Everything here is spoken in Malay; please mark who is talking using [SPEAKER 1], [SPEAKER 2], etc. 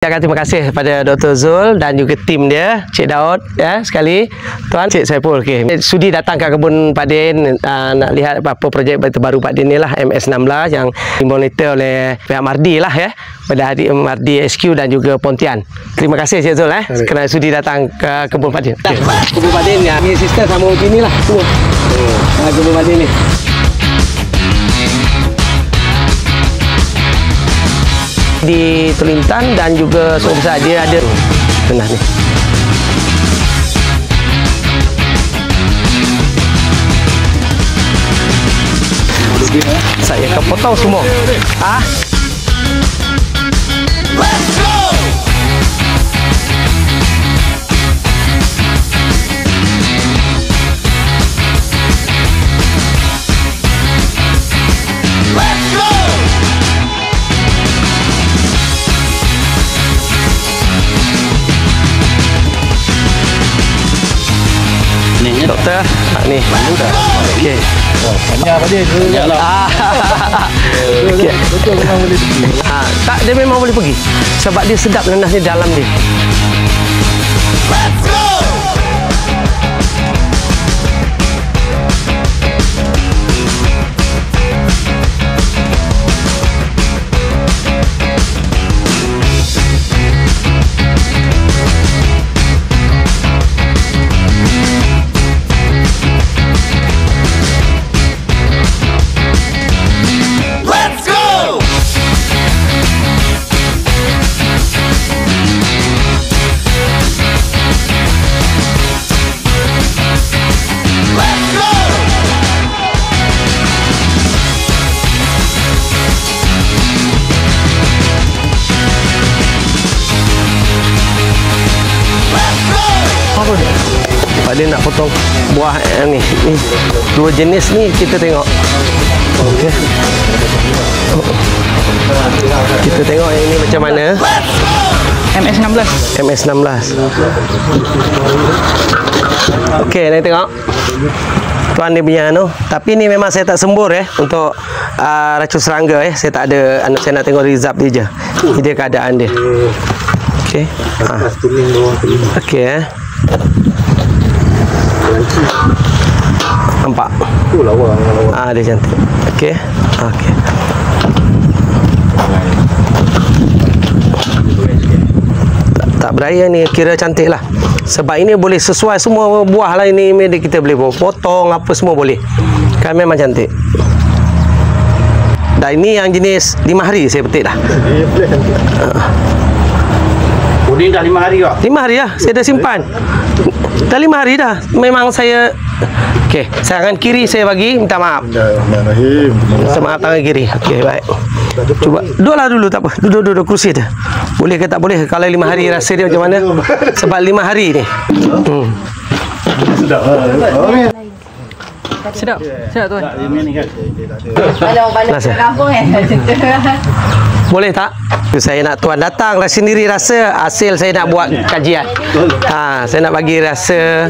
[SPEAKER 1] Terima kasih kepada Dr. Zul dan juga tim dia, Cik Daud ya sekali. Tuan Cik Saiful, okey. Sudi datang ke kebun Pak Din nak lihat apa projek terbaru Pak Din ni lah, MS16 yang dimonitor oleh pihak Mardi lah ya. Pada hari Mardi SQ dan juga Pontian. Terima kasih Cik Zul kerana sudi datang ke kebun Pak Din. Okay. Kebun Pak Din ya, ni sistem sama begini lah semua. Kebun Pak Din ni. Di Telintan dan juga Sungai Besar dia ada tengah ni. Saya akan potong semua. Let's go! Doktor, ni dah. Okey.
[SPEAKER 2] Tanya apa dia? Tanyalah.
[SPEAKER 1] Okey.
[SPEAKER 2] Betul memang boleh pergi.
[SPEAKER 1] Tak, dia memang boleh pergi. Sebab dia sedap nanasnya dalam dia. Let's go! Pak Din nak potong buah ni dua jenis ni kita tengok. Okey. Kita tengok yang ini macam mana. MS16. Okey, ni tengok. Tuan dia punya tapi ni memang saya tak sembur untuk racun serangga saya tak ada saya nak tengok result dia je. Ini dia keadaan dia. Okey. Okey nampak? Tu lawa. Dia cantik. Okey. Okey. Tak beraya ni kira cantik lah. Sebab ini boleh sesuai semua buah lah ini kita boleh potong apa semua boleh. Kan memang cantik. Dan ini yang jenis 5 hari saya petik dah.
[SPEAKER 2] Ini dah 5 hari kah?
[SPEAKER 1] 5 hari dah. Saya dah simpan. Dah 5 hari dah. Memang saya okey, tangan kiri saya bagi, minta maaf.
[SPEAKER 2] Bismillahirrahmanirrahim.
[SPEAKER 1] Minta maaf tangan kiri. Okey, baik. Cuba duduklah dulu tak apa. Duduk kursi dia. Boleh ke tak boleh? Kalau 5 hari rasa dia macam mana? Sebab 5 hari ni.
[SPEAKER 2] Sedap.
[SPEAKER 1] Sedap tuan.
[SPEAKER 3] Balik ke kampung
[SPEAKER 1] Boleh tak? Saya nak tuan datang sendiri rasa hasil saya nak buat kajian. Saya nak bagi rasa